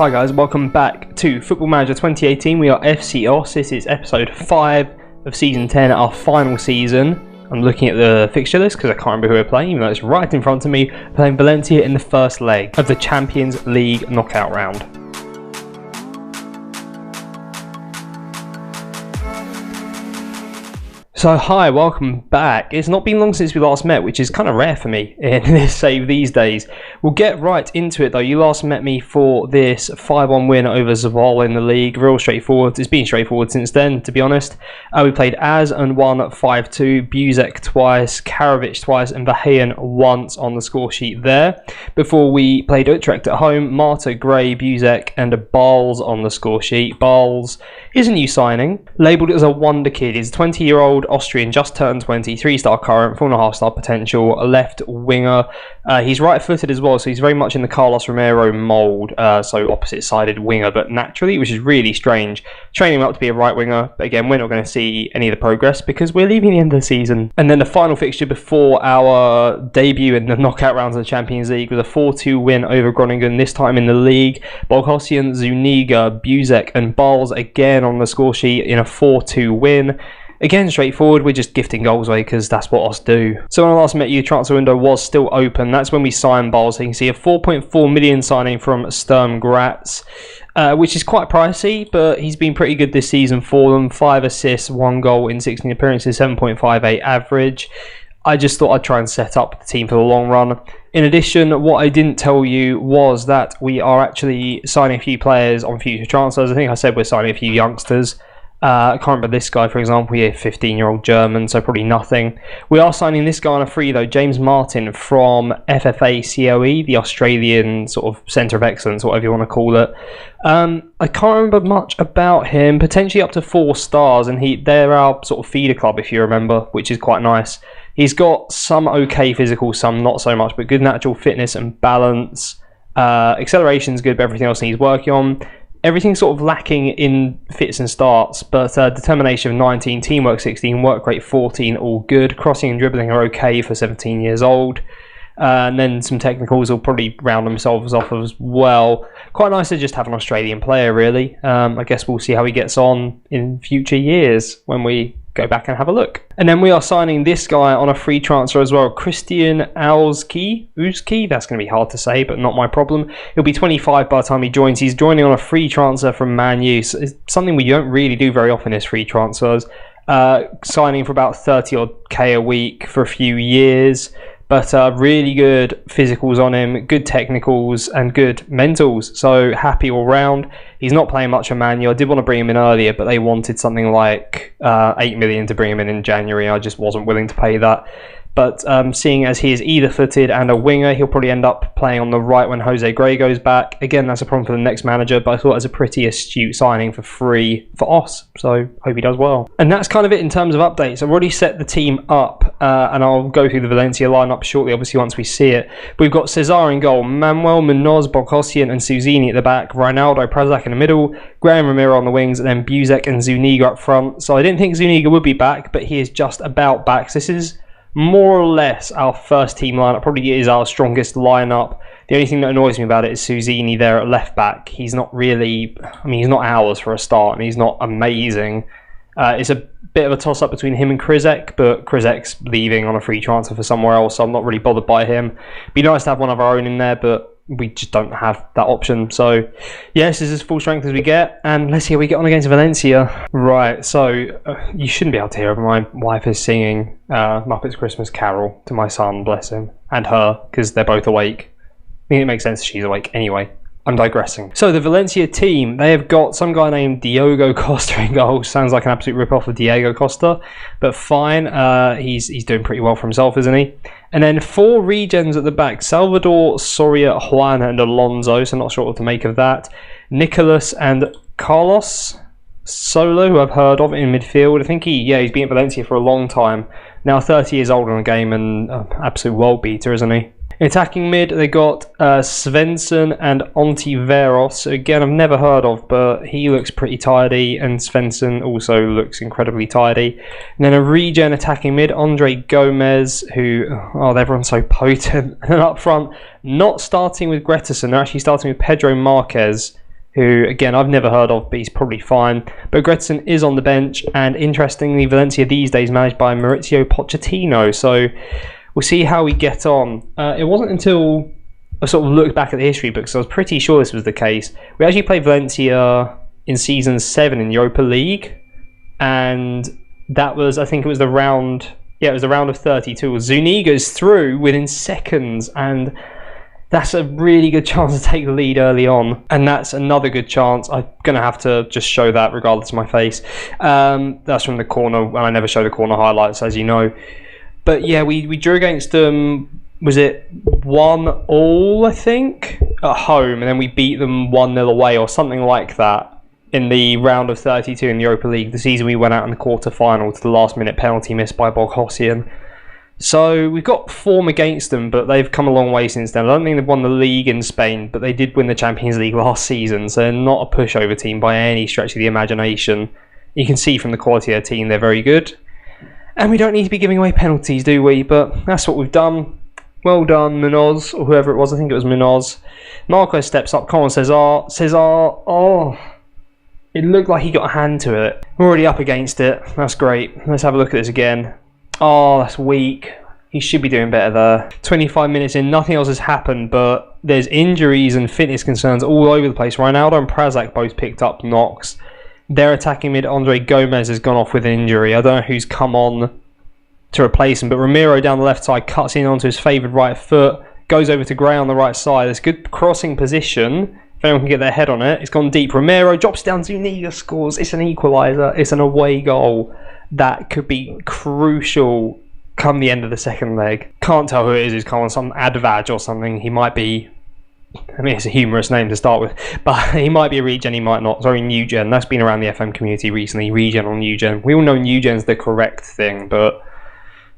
Hi guys, welcome back to Football Manager 2018. We are FCOS. This is episode 5 of season 10, our final season. I'm looking at the fixture list because I can't remember who we're playing, even though it's right in front of me. Playing Valencia in the first leg of the Champions League knockout round. So hi, welcome back. It's not been long since we last met, which is kind of rare for me in this save these days. We'll get right into it though. You last met me for this 5-1 win over Zaval in the league. Real straightforward. It's been straightforward since then, to be honest. We played Az and won 5-2, Buzek twice, Karavic twice, and Vaheyan once on the score sheet there. Before we played Utrecht at home, Marta, Gray, Buzek, and Bals on the score sheet. Bals is a new signing, labelled as a wonder kid. He's a 20-year-old Austrian, just turned 20, 3-star current, 4.5-star potential, a left winger. He's right-footed as well, so he's very much in the Carlos Romero mould, so opposite-sided winger, but naturally, which is really strange. Training him up to be a right winger, but again, we're not going to see any of the progress because we're leaving the end of the season. And then the final fixture before our debut in the knockout rounds of the Champions League was a 4-2 win over Groningen, this time in the league. Bolkosian, Zuniga, Buzek, and Bals again on the score sheet in a 4-2 win. Again, straightforward, we're just gifting goals away because that's what us do. So when I last met you, the transfer window was still open. That's when we signed Bals. So you can see a 4.4 million signing from Sturm Graz, which is quite pricey, but he's been pretty good this season for them. 5 assists, 1 goal in 16 appearances, 7.58 average. I just thought I'd try and set up the team for the long run. In addition, what I didn't tell you was that we are actually signing a few players on future transfers. I think I said we're signing a few youngsters. I can't remember this guy, for example. He's a 15-year-old German, so probably nothing. We are signing this guy on a free, though, James Martin from FFA COE, the Australian sort of Centre of Excellence, whatever you want to call it. I can't remember much about him, potentially up to 4 stars, and they're our sort of feeder club, if you remember, which is quite nice. He's got some okay physical, some not so much, but good natural fitness and balance. Acceleration's good, but everything else needs working on. Everything's sort of lacking in fits and starts, but determination of 19, teamwork 16, work rate 14, all good. Crossing and dribbling are okay for 17 years old. And then some technicals will probably round themselves off as well. Quite nice to just have an Australian player, really. I guess we'll see how he gets on in future years when we go back and have a look. And then we are signing this guy on a free transfer as well, Christian Uzki. That's going to be hard to say, but not my problem. He'll be 25 by the time he joins. He's joining on a free transfer from Man U. So it's something we don't really do very often is free transfers. Signing for about 30 odd K a week for a few years. But really good physicals on him, good technicals and good mentals. So happy all round. He's not playing much of Man U. I did want to bring him in earlier, but they wanted something like 8 million to bring him in January. I just wasn't willing to pay that. But seeing as he is either footed and a winger, he'll probably end up playing on the right when Jose Gray goes back. Again, that's a problem for the next manager, but I thought it was a pretty astute signing for free for us. So hope he does well. And that's kind of it in terms of updates. I've already set the team up and I'll go through the Valencia lineup shortly, obviously, once we see it. But we've got Cesar in goal, Manuel, Munoz, Bolkosian and Suzini at the back, Ronaldo, Prazak in the middle, Graham Romero on the wings, and then Buzek and Zuniga up front. So I didn't think Zuniga would be back, but he is just about back. So this is more or less our first team lineup, probably is our strongest lineup. The only thing that annoys me about it is Suzini there at left back. He's not really, he's not ours for a start, and he's not amazing. It's a bit of a toss-up between him and Krizek, but Krizek's leaving on a free transfer for somewhere else, so I'm not really bothered by him. Be nice to have one of our own in there, but we just don't have that option. So yes, this is as full strength as we get, and let's see how we get on against Valencia. Right, so you shouldn't be able to hear, but my wife is singing Muppets Christmas Carol to my son, bless him, and her, because they're both awake. I mean, it makes sense she's awake anyway. I'm digressing. So the Valencia team, they have got some guy named Diogo Costa in goal. Sounds like an absolute rip-off of Diego Costa, but fine. He's doing pretty well for himself, isn't he? And then 4 regens at the back. Salvador, Soria, Juan and Alonso, so not sure what to make of that. Nicolas and Carlos Solo, who I've heard of in midfield. I think he's been at Valencia for a long time. Now 30 years old on a game and absolute world beater, isn't he? Attacking mid, they got Svensson and Ontiveros. Again, I've never heard of, but he looks pretty tidy, and Svensson also looks incredibly tidy. And then a regen attacking mid, Andre Gomez, who, everyone's so potent. And up front, not starting with Gretarsson, they're actually starting with Pedro Marquez, who, again, I've never heard of, but he's probably fine. But Gretzson is on the bench, and interestingly, Valencia these days managed by Mauricio Pochettino, so we'll see how we get on. It wasn't until I sort of looked back at the history books, I was pretty sure this was the case. We actually played Valencia in Season 7 in Europa League, and that was, I think it was the round, it was the round of 32. Zuniga's through within seconds, and that's a really good chance to take the lead early on, and that's another good chance. I'm going to have to just show that regardless of my face. That's from the corner, and I never show the corner highlights, as you know. But yeah, we drew against them, was it 1-1, I think, at home, and then we beat them 1-0 away or something like that in the round of 32 in the Europa League, the season we went out in the quarter-final to the last-minute penalty missed by Boghossian. So we've got form against them, but they've come a long way since then. I don't think they've won the league in Spain, but they did win the Champions League last season, so they're not a pushover team by any stretch of the imagination. You can see from the quality of their team, they're very good. And we don't need to be giving away penalties, do we? But that's what we've done. Well done, Munoz, or whoever it was. I think it was Munoz. Marquez steps up. Come on, Cesar. Oh, it looked like he got a hand to it. We're already up against it. That's great. Let's have a look at this again. Oh, that's weak. He should be doing better there. 25 minutes in, nothing else has happened, but there's injuries and fitness concerns all over the place. Ronaldo and Prazak both picked up knocks. Their attacking mid, Andre Gomez, has gone off with an injury. I don't know who's come on to replace him, but Ramiro down the left side cuts in onto his favoured right foot, goes over to Gray on the right side. There's good crossing position. If anyone can get their head on it. It's gone deep. Ramiro drops down. Zuniga scores. It's an equaliser. It's an away goal that could be crucial come the end of the second leg. Can't tell who it is. He's come on some Advaj or something. He might be, I mean, it's a humorous name to start with, but he might be a regen, he might not. Sorry, new gen. That's been around the FM community recently. Regen or new gen. We all know new gen's the correct thing, but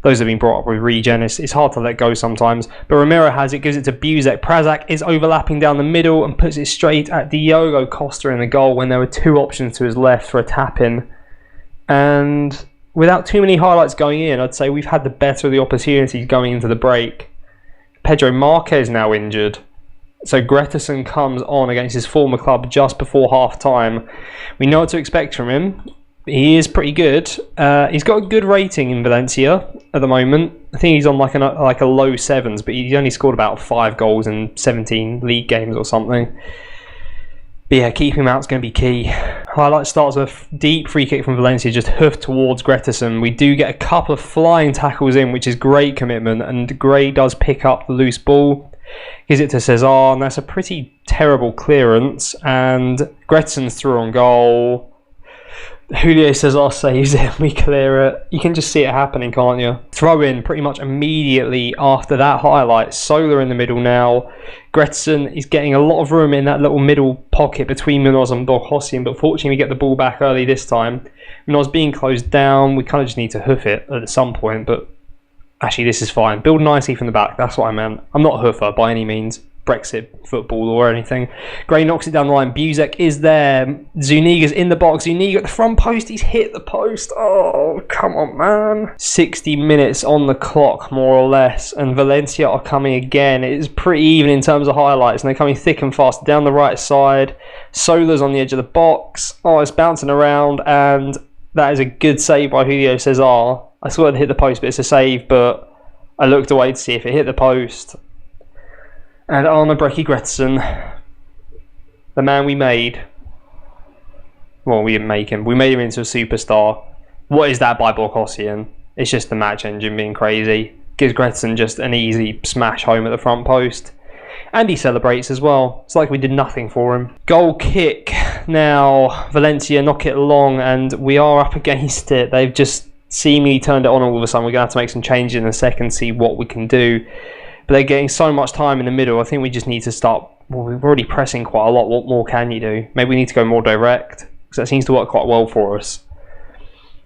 those have been brought up with regen. It's hard to let go sometimes. But Ramiro has it, gives it to Buzek. Prazak is overlapping down the middle and puts it straight at Diogo Costa in the goal when there were two options to his left for a tap-in. And without too many highlights going in, I'd say we've had the better of the opportunities going into the break. Pedro Marquez now injured. So Greteson comes on against his former club just before half-time. We know what to expect from him. He is pretty good. He's got a good rating in Valencia at the moment. I think he's on like a low sevens, but he's only scored about 5 goals in 17 league games or something. But yeah, keeping him out is going to be key. Highlight starts with a deep free kick from Valencia, just hoofed towards Greteson. We do get a couple of flying tackles in, which is great commitment, and Gray does pick up the loose ball. Gives it to Cesar, and that's a pretty terrible clearance, and Greteson's through on goal. Julio Cesar saves it, we clear it. You can just see it happening, can't you? Throw in pretty much immediately after that highlight. Solar in the middle now. Greteson is getting a lot of room in that little middle pocket between Munoz and Boghossian, but fortunately we get the ball back early this time. Munoz being closed down, we kind of just need to hoof it at some point, but actually this is fine. Build nicely from the back, that's what I meant. I'm not a hoofer by any means. Brexit football or anything. Gray knocks it down the line. Buzek is there. Zuniga's in the box. Zuniga at the front post. He's hit the post. Oh, come on, man. 60 minutes on the clock, more or less. And Valencia are coming again. It is pretty even in terms of highlights. And they're coming thick and fast down the right side. Solar's on the edge of the box. Oh, it's bouncing around. And that is a good save by Julio Cesar. I saw it hit the post, but it's a save. But I looked away to see if it hit the post. And Arne Brecky Greteson, the man we made. Well, we didn't make him. We made him into a superstar. What is that by Boghossian? It's just the match engine being crazy. Gives Greteson just an easy smash home at the front post. And he celebrates as well. It's like we did nothing for him. Goal kick. Now, Valencia knock it long, and we are up against it. They've just seemingly turned it on all of a sudden. We're going to have to make some changes in a second, see what we can do. But they're getting so much time in the middle. I think we just need to start. Well, we're already pressing quite a lot. What more can you do? Maybe we need to go more direct, because that seems to work quite well for us.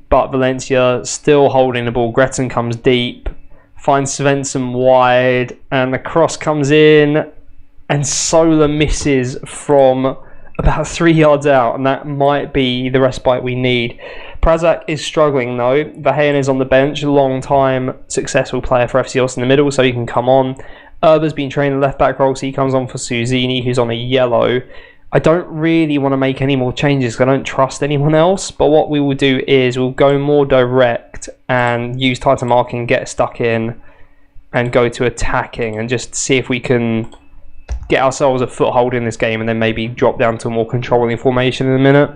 But Valencia still holding the ball. Greteson comes deep, finds Svensson wide, and the cross comes in, and Solar misses from about 3 yards out, and that might be the respite we need. Prazak is struggling though. Vaheyan is on the bench, long time successful player for FC Austin in the middle, so he can come on. Urba's been trained in left back role, so he comes on for Suzini, who's on a yellow. I don't really want to make any more changes because I don't trust anyone else. But what we will do is we'll go more direct and use tighter marking, get stuck in, and go to attacking and just see if we can get ourselves a foothold in this game and then maybe drop down to a more controlling formation in a minute.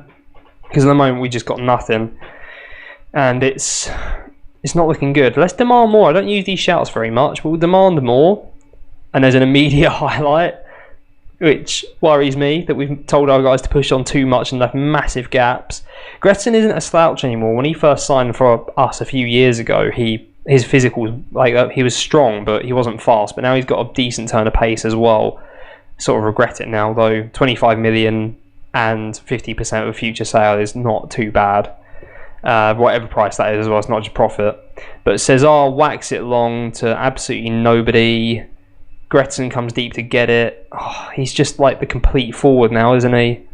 Because at the moment we just got nothing. And it's not looking good. Let's demand more. I don't use these shouts very much, but we'll demand more. And there's an immediate highlight, which worries me, that we've told our guys to push on too much and left massive gaps. Gretchen isn't a slouch anymore. When he first signed for us a few years ago, his physical was like, he was strong, but he wasn't fast. But now he's got a decent turn of pace as well. Sort of regret it now, though. 25 million and 50% of a future sale is not too bad. Whatever price that is as well, it's not just profit. But Cesar whacks it long to absolutely nobody. Gretchen comes deep to get it. Oh, he's just like the complete forward now, isn't he?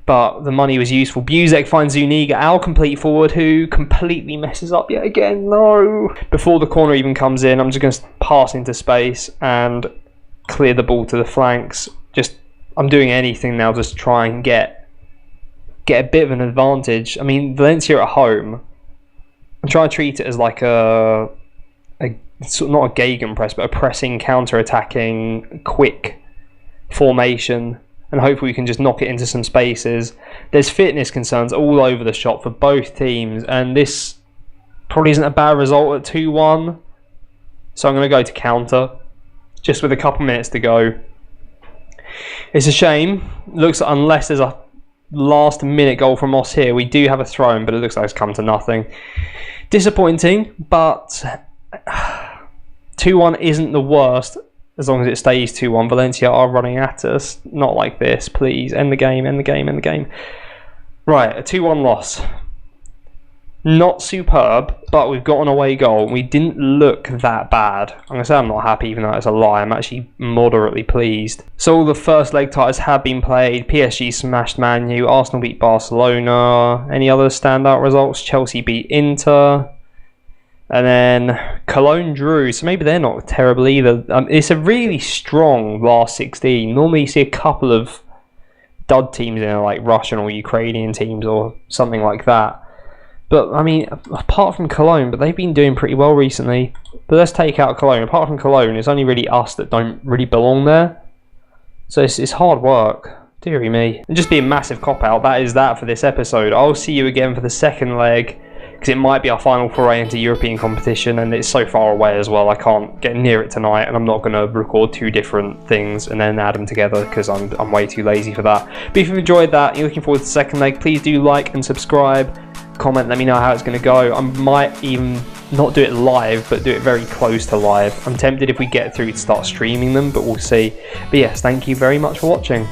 But the money was useful. Buzek finds Zuniga, our complete forward, who completely messes up yet again. No! Before the corner even comes in, I'm just going to pass into space and clear the ball to the flanks. I'm doing anything now just to try and get a bit of an advantage. I mean, Valencia at home, I'm trying to treat it as like a not a gegenpress, but a pressing, counter-attacking, quick formation, and hopefully we can just knock it into some spaces. There's fitness concerns all over the shop for both teams, and this probably isn't a bad result at 2-1. So I'm going to go to counter, just with a couple minutes to go. It's a shame. Looks like unless there's a last-minute goal from Moss here, we do have a throw-in, but it looks like it's come to nothing. Disappointing, but 2-1 isn't the worst as long as it stays 2-1. Valencia are running at us. Not like this, please. End the game, end the game, end the game. Right, a 2-1 loss. Not superb, but we've got an away goal. We didn't look that bad. I'm going to say I'm not happy, even though it's a lie. I'm actually moderately pleased. So all the first leg titles have been played. PSG smashed Man U. Arsenal beat Barcelona. Any other standout results? Chelsea beat Inter. And then Cologne drew, so maybe they're not terrible either. It's a really strong last 16. Normally you see a couple of dud teams in there, like Russian or Ukrainian teams or something like that. But, I mean, apart from Cologne, but they've been doing pretty well recently. But let's take out Cologne. Apart from Cologne, it's only really us that don't really belong there. So it's hard work. Deary me. And just be a massive cop-out. That is that for this episode. I'll see you again for the second leg, because it might be our final foray into European competition, and it's so far away as well. I can't get near it tonight, and I'm not going to record two different things and then add them together because I'm way too lazy for that. But if you've enjoyed that, you're looking forward to the second leg, please do like and subscribe. Comment, let me know how it's going to go. I might even not do it live, but do it very close to live. I'm tempted if we get through to start streaming them, but we'll see. But yes, thank you very much for watching.